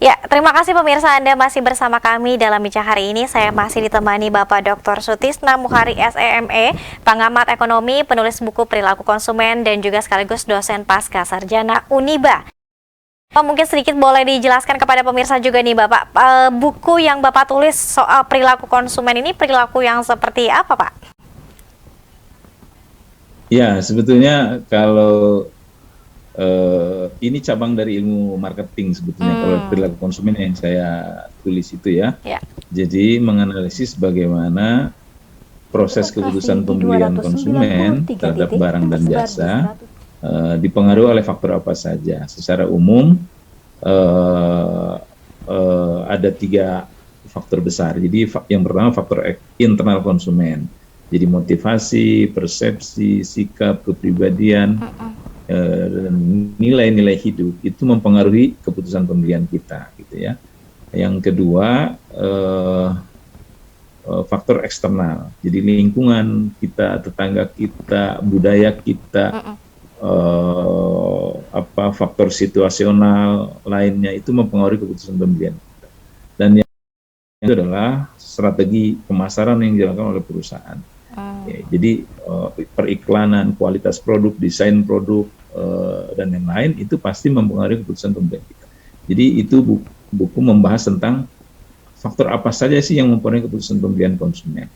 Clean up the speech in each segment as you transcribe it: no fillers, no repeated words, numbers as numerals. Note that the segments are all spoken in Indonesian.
Ya, terima kasih pemirsa Anda masih bersama kami dalam bincang hari ini. Saya masih ditemani Bapak Dr. Sutisna Muhari SEME, pengamat ekonomi, penulis buku perilaku konsumen, dan juga sekaligus dosen pasca sarjana Uniba. Mungkin sedikit boleh dijelaskan kepada pemirsa juga nih Bapak, buku yang Bapak tulis soal perilaku konsumen ini perilaku yang seperti apa Pak? Ya, sebetulnya kalau ini cabang dari ilmu marketing sebetulnya kalau perilaku konsumen yang saya tulis itu ya. Ya. Jadi menganalisis bagaimana proses keputusan pembelian konsumen terhadap barang dan jasa dipengaruhi oleh faktor apa saja. Secara umum ada 3 faktor besar. Jadi yang pertama faktor internal konsumen. Jadi motivasi, persepsi, sikap, kepribadian, dan nilai-nilai hidup itu mempengaruhi keputusan pembelian kita, gitu ya. Yang kedua faktor eksternal, jadi lingkungan kita, tetangga kita, budaya kita, faktor situasional lainnya itu mempengaruhi keputusan pembelian kita. Dan yang itu adalah strategi pemasaran yang dilakukan oleh perusahaan. Ya, jadi periklanan, kualitas produk, desain produk, dan yang lain itu pasti mempengaruhi keputusan pembelian kita. Jadi itu buku membahas tentang faktor apa saja sih yang mempengaruhi keputusan pembelian konsumen.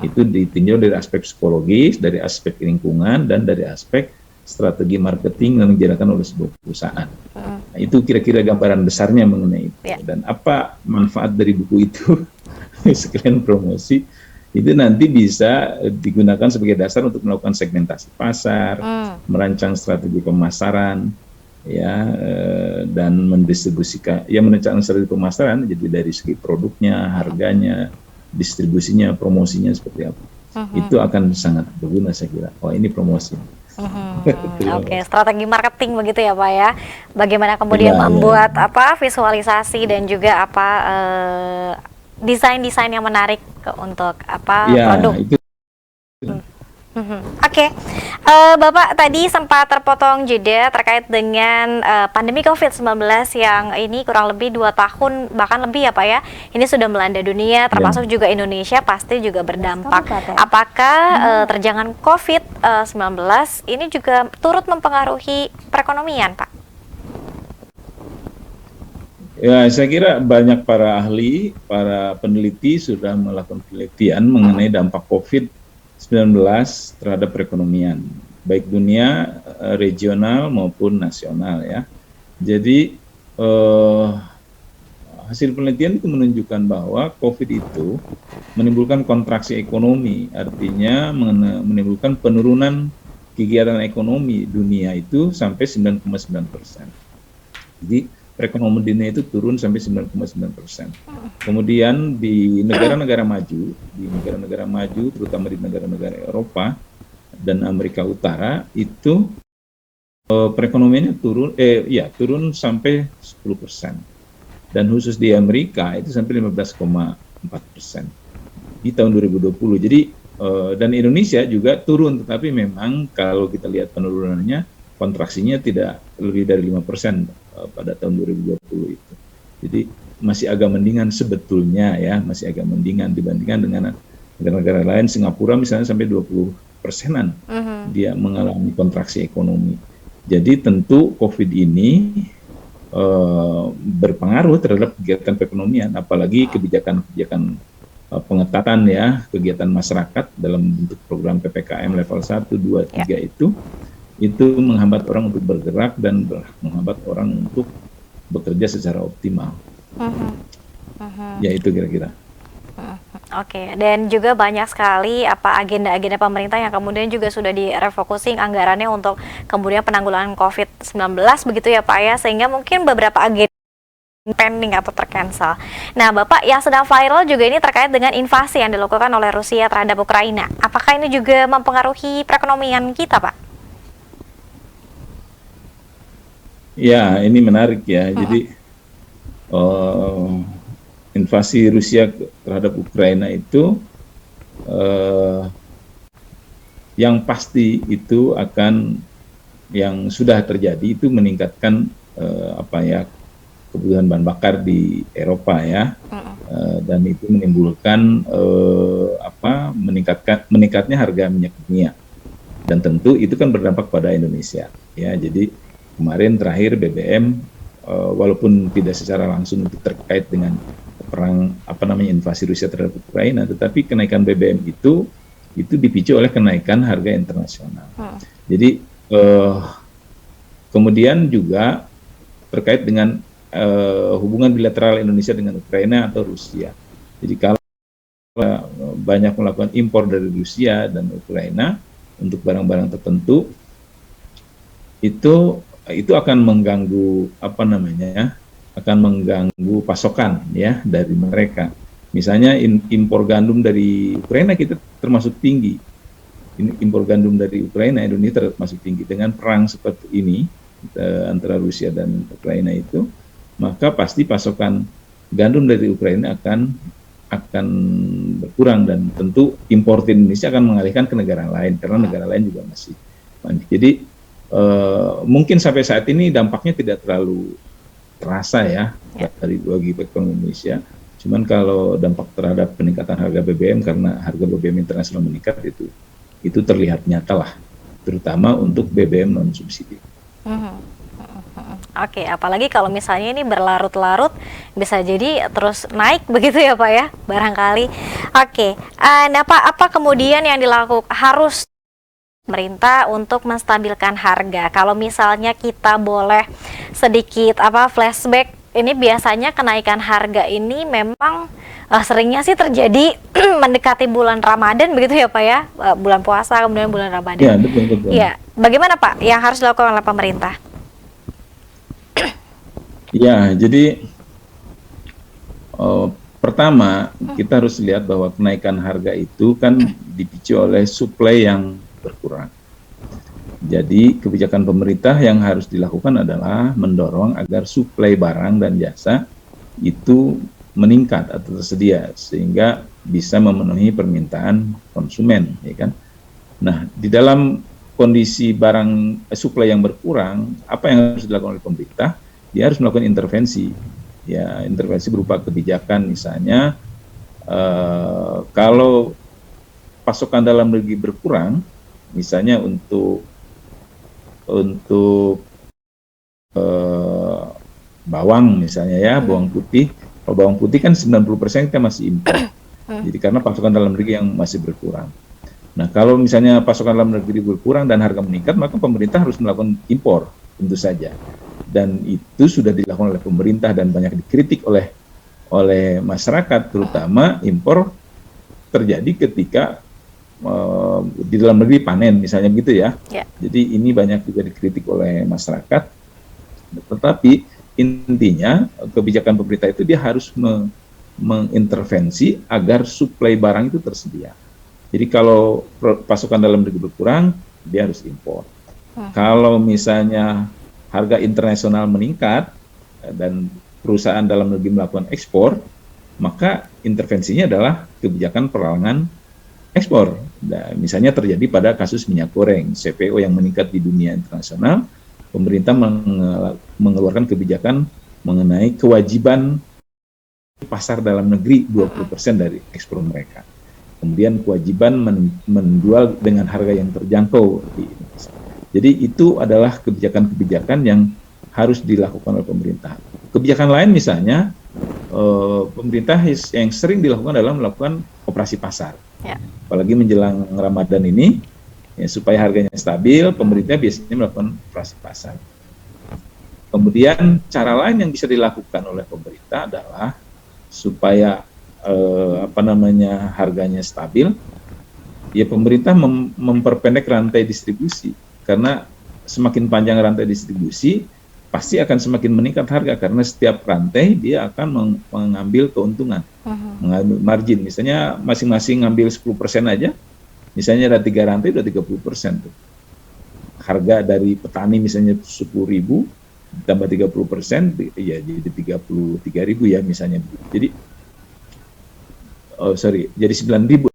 Itu ditinjau dari aspek psikologis, dari aspek lingkungan, dan dari aspek strategi marketing yang dijalankan oleh sebuah perusahaan. Nah, itu kira-kira gambaran besarnya mengenai itu. Dan apa manfaat dari buku itu? Sekalian promosi. Itu nanti bisa digunakan sebagai dasar untuk melakukan segmentasi pasar, merancang strategi pemasaran, ya, dan mendistribusikan, ya merancang strategi pemasaran, jadi dari segi produknya, harganya, distribusinya, promosinya seperti apa. Itu akan sangat berguna saya kira. Oh ini promosi. Oke, strategi marketing begitu ya Pak ya. Bagaimana kemudian membuat visualisasi dan juga desain-desain yang menarik untuk produk. Itu. Oke. Bapak tadi sempat terpotong jeda terkait dengan pandemi COVID-19 yang ini kurang lebih 2 tahun bahkan lebih ya Pak ya. Ini sudah melanda dunia, termasuk juga Indonesia pasti juga berdampak. Apakah terjangan COVID-19 ini juga turut mempengaruhi perekonomian Pak? Ya, saya kira banyak para ahli, para peneliti sudah melakukan penelitian mengenai dampak COVID-19 terhadap perekonomian, baik dunia, regional maupun nasional ya. Jadi hasil penelitian itu menunjukkan bahwa COVID itu menimbulkan kontraksi ekonomi, artinya menimbulkan penurunan kegiatan ekonomi dunia itu sampai 9,9%. Jadi perekonomian dunia itu turun sampai 9,9%. Kemudian di negara-negara maju, terutama di negara-negara Eropa dan Amerika Utara itu perekonomiannya turun sampai 10%. Dan khusus di Amerika itu sampai 15,4% di tahun 2020. Jadi dan Indonesia juga turun, tetapi memang kalau kita lihat penurunannya, kontraksinya tidak lebih dari 5% pada tahun 2020 itu. Jadi masih agak mendingan sebetulnya ya, masih agak mendingan dibandingkan dengan negara-negara lain. Singapura misalnya sampai 20%-an dia mengalami kontraksi ekonomi. Jadi tentu COVID ini berpengaruh terhadap kegiatan perekonomian, apalagi kebijakan-kebijakan pengetatan ya, kegiatan masyarakat dalam bentuk program PPKM level 1, 2, 3 itu menghambat orang untuk bergerak dan menghambat orang untuk bekerja secara optimal. Ya itu kira-kira. Oke, dan juga banyak sekali agenda-agenda pemerintah yang kemudian juga sudah direfocusing anggarannya untuk kemudian penanggulangan COVID-19 begitu ya Pak ya, sehingga mungkin beberapa agenda pending atau tercancel. Nah Bapak, yang sedang viral juga ini terkait dengan invasi yang dilakukan oleh Rusia terhadap Ukraina. Apakah ini juga mempengaruhi perekonomian kita Pak? Ya, ini menarik ya. Jadi invasi Rusia terhadap Ukraina itu yang pasti itu akan yang sudah terjadi itu meningkatkan kebutuhan bahan bakar di Eropa ya. Dan itu menimbulkan meningkatnya harga minyak dunia. Dan tentu itu kan berdampak pada Indonesia ya. Jadi kemarin terakhir BBM walaupun tidak secara langsung itu terkait dengan perang invasi Rusia terhadap Ukraina, tetapi kenaikan BBM itu dipicu oleh kenaikan harga internasional. Jadi kemudian juga terkait dengan hubungan bilateral Indonesia dengan Ukraina atau Rusia. Jadi kalau banyak melakukan impor dari Rusia dan Ukraina untuk barang-barang tertentu, itu akan mengganggu akan mengganggu pasokan ya dari mereka. Misalnya impor gandum dari Ukraina kita termasuk tinggi. Impor gandum dari Ukraina Indonesia termasuk tinggi. Dengan perang seperti ini antara Rusia dan Ukraina itu, maka pasti pasokan gandum dari Ukraina akan berkurang, dan tentu impor Indonesia akan mengalihkan ke negara lain karena negara lain juga masih panik. Jadi mungkin sampai saat ini dampaknya tidak terlalu terasa ya bagi ekonomi Indonesia. Cuman kalau dampak terhadap peningkatan harga BBM karena harga BBM internasional meningkat itu terlihat nyata lah, terutama untuk BBM non subsidi. Oke, apalagi kalau misalnya ini berlarut-larut bisa jadi terus naik begitu ya Pak ya, barangkali. Oke, nah Pak, apa kemudian yang harus pemerintah untuk menstabilkan harga? Kalau misalnya kita boleh sedikit flashback, ini biasanya kenaikan harga ini memang seringnya sih terjadi mendekati bulan Ramadan begitu ya Pak ya, bulan puasa kemudian bulan Ramadan. Ya, betul. Ya, bagaimana Pak yang harus dilakukan oleh pemerintah? Ya, jadi pertama kita harus lihat bahwa kenaikan harga itu kan dipicu oleh suplai yang berkurang. Jadi kebijakan pemerintah yang harus dilakukan adalah mendorong agar suplai barang dan jasa itu meningkat atau tersedia sehingga bisa memenuhi permintaan konsumen, ya kan? Nah, di dalam kondisi barang suplai yang berkurang, apa yang harus dilakukan oleh pemerintah? Dia harus melakukan intervensi, ya intervensi berupa kebijakan, misalnya kalau pasokan dalam negeri berkurang, misalnya untuk bawang misalnya ya, bawang putih. Kalau bawang putih kan 90% kita masih impor. Jadi karena pasokan dalam negeri yang masih berkurang. Nah, kalau misalnya pasokan dalam negeri berkurang dan harga meningkat, maka pemerintah harus melakukan impor, tentu saja. Dan itu sudah dilakukan oleh pemerintah dan banyak dikritik oleh masyarakat, terutama impor terjadi ketika di dalam negeri panen, misalnya begitu ya. Jadi ini banyak juga dikritik oleh masyarakat. Tetapi intinya kebijakan pemerintah itu dia harus mengintervensi agar suplai barang itu tersedia. Jadi kalau pasokan dalam negeri berkurang, dia harus impor. Kalau misalnya harga internasional meningkat dan perusahaan dalam negeri melakukan ekspor, maka intervensinya adalah kebijakan peralangan ekspor. Nah, misalnya terjadi pada kasus minyak goreng, CPO yang meningkat di dunia internasional, pemerintah mengeluarkan kebijakan mengenai kewajiban pasar dalam negeri 20% dari ekspor mereka. Kemudian kewajiban menjual dengan harga yang terjangkau di Indonesia. Jadi itu adalah kebijakan-kebijakan yang harus dilakukan oleh pemerintah. Kebijakan lain misalnya, pemerintah yang sering dilakukan adalah melakukan operasi pasar. Apalagi menjelang Ramadan ini, ya, supaya harganya stabil, pemerintah biasanya melakukan operasi pasar. Kemudian cara lain yang bisa dilakukan oleh pemerintah adalah supaya harganya stabil, ya pemerintah memperpendek rantai distribusi, karena semakin panjang rantai distribusi pasti akan semakin meningkat harga, karena setiap rantai dia akan mengambil keuntungan, mengambil margin. Misalnya masing-masing ngambil 10% aja, misalnya ada 3 rantai udah 30% tuh. Harga dari petani misalnya 10.000 tambah 30%, ya jadi 33.000 ya misalnya. Jadi jadi 9.000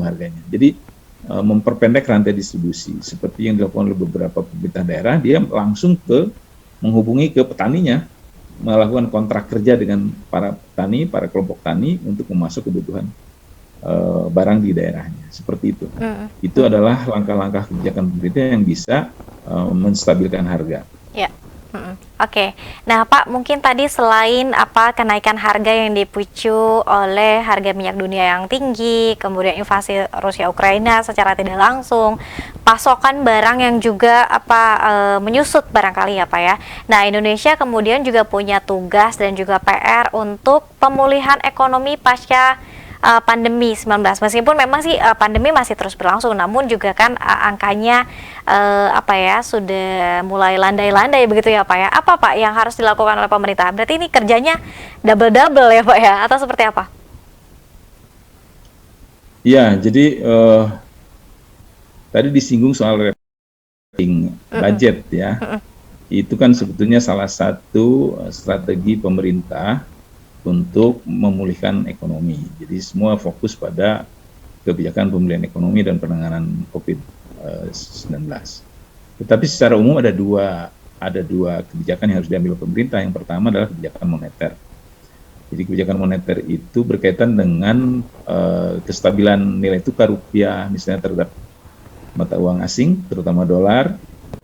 harganya. Jadi memperpendek rantai distribusi seperti yang dilakukan oleh beberapa pemerintah daerah, dia langsung menghubungi ke petaninya, melakukan kontrak kerja dengan para petani, para kelompok tani untuk memasok kebutuhan barang di daerahnya, seperti itu. Itu adalah langkah-langkah kebijakan pemerintah yang bisa menstabilkan harga. Ya. Oke. Nah, Pak, mungkin tadi selain kenaikan harga yang dipicu oleh harga minyak dunia yang tinggi, kemudian invasi Rusia Ukraina secara tidak langsung, pasokan barang yang juga menyusut barangkali ya, Pak ya. Nah, Indonesia kemudian juga punya tugas dan juga PR untuk pemulihan ekonomi pasca pandemi 19. Meskipun memang sih pandemi masih terus berlangsung, namun juga kan angkanya sudah mulai landai-landai begitu ya Pak ya. Apa Pak yang harus dilakukan oleh pemerintah? Berarti ini kerjanya double-double ya Pak ya, atau seperti apa? Ya, jadi tadi disinggung soal rating budget ya. Itu kan sebetulnya salah satu strategi pemerintah untuk memulihkan ekonomi. Jadi semua fokus pada kebijakan pemulihan ekonomi dan penanganan COVID-19. Tetapi secara umum ada dua kebijakan yang harus diambil pemerintah. Yang pertama adalah kebijakan moneter. Jadi kebijakan moneter itu berkaitan dengan kestabilan nilai tukar rupiah, misalnya terhadap mata uang asing, terutama dolar,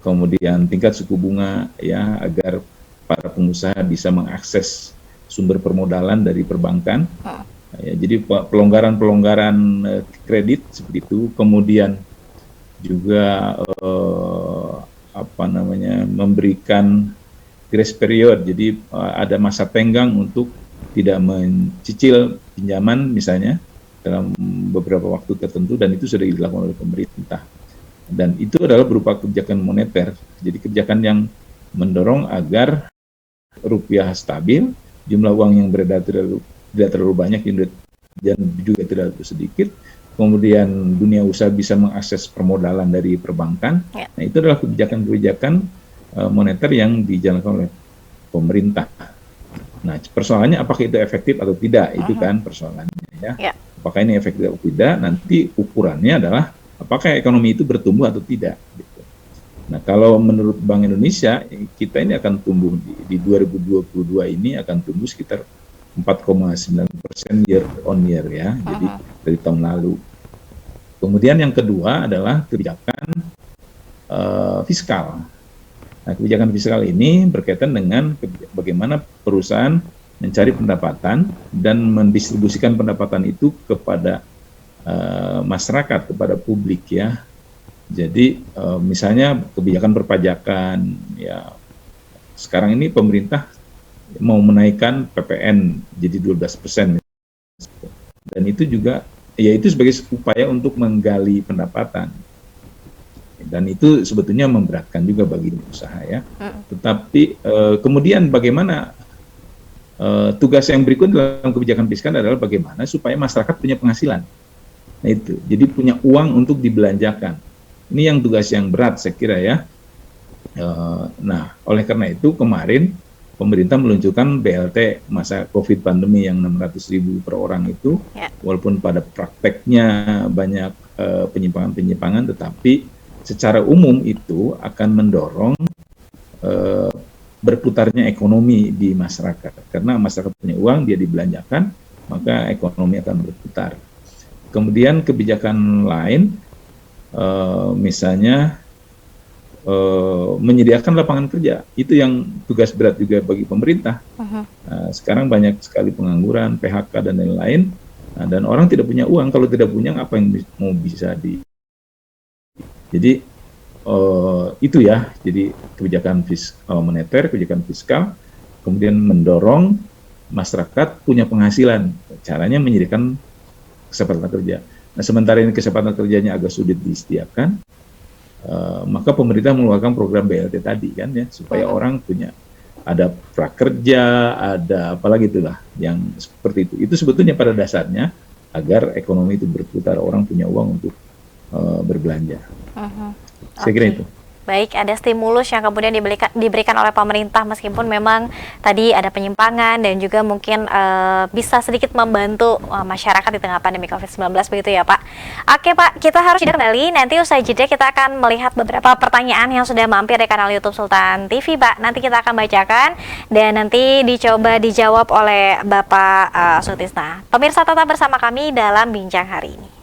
kemudian tingkat suku bunga ya agar para pengusaha bisa mengakses sumber permodalan dari perbankan. Ya, jadi pelonggaran kredit seperti itu, kemudian juga memberikan grace period, jadi ada masa tenggang untuk tidak mencicil pinjaman misalnya dalam beberapa waktu tertentu, dan itu sudah dilakukan oleh pemerintah. Dan itu adalah berupa kebijakan moneter, jadi kebijakan yang mendorong agar rupiah stabil, jumlah uang yang beredar tidak terlalu banyak dan juga tidak terlalu sedikit, kemudian dunia usaha bisa mengakses permodalan dari perbankan. Nah, itu adalah kebijakan-kebijakan moneter yang dijalankan oleh pemerintah. Nah, persoalannya apakah itu efektif atau tidak, itu kan persoalannya ya. Apakah ini efektif atau tidak, nanti ukurannya adalah apakah ekonomi itu bertumbuh atau tidak. Gitu. Nah, kalau menurut Bank Indonesia, kita ini akan tumbuh di 2022 ini akan tumbuh sekitar 4,9% year on year ya, jadi dari tahun lalu. Kemudian yang kedua adalah kebijakan fiskal. Nah, kebijakan fiskal ini berkaitan dengan bagaimana perusahaan mencari pendapatan dan mendistribusikan pendapatan itu kepada masyarakat, kepada publik ya. Jadi misalnya kebijakan perpajakan ya, sekarang ini pemerintah mau menaikkan PPN jadi 12%, dan itu juga ya itu sebagai upaya untuk menggali pendapatan, dan itu sebetulnya memberatkan juga bagi usaha ya. Tetapi kemudian bagaimana tugas yang berikut dalam kebijakan fiskal adalah bagaimana supaya masyarakat punya penghasilan. Nah itu, jadi punya uang untuk dibelanjakan. Ini yang tugas yang berat saya kira ya. Nah, oleh karena itu kemarin pemerintah meluncurkan BLT masa COVID pandemi yang 600.000 per orang itu, walaupun pada prakteknya banyak penyimpangan-penyimpangan, tetapi secara umum itu akan mendorong berputarnya ekonomi di masyarakat. Karena masyarakat punya uang, dia dibelanjakan, maka ekonomi akan berputar. Kemudian kebijakan lain, misalnya menyediakan lapangan kerja, itu yang tugas berat juga bagi pemerintah. Sekarang banyak sekali pengangguran, PHK dan lain-lain, dan orang tidak punya uang. Kalau tidak punya, apa yang mau bisa Jadi itu ya, jadi kebijakan moneter, kebijakan fiskal, kemudian mendorong masyarakat punya penghasilan. Caranya menyediakan kesempatan kerja. Nah, sementara ini kesempatan kerjanya agak sulit disediakan, maka pemerintah mengeluarkan program BLT tadi kan ya, supaya orang punya, ada prakerja, ada apalagi itulah yang seperti itu. Itu sebetulnya pada dasarnya agar ekonomi itu berputar, orang punya uang untuk berbelanja. Saya kira itu. Baik, ada stimulus yang kemudian diberikan oleh pemerintah meskipun memang tadi ada penyimpangan dan juga mungkin bisa sedikit membantu masyarakat di tengah pandemi COVID-19 begitu ya Pak. Oke Pak, kita harus jeda kembali. Nanti usai jeda kita akan melihat beberapa pertanyaan yang sudah mampir di kanal YouTube Sultan TV Pak. Nanti kita akan bacakan dan nanti dicoba dijawab oleh Bapak Sutisna. Pemirsa tetap bersama kami dalam Bincang hari ini.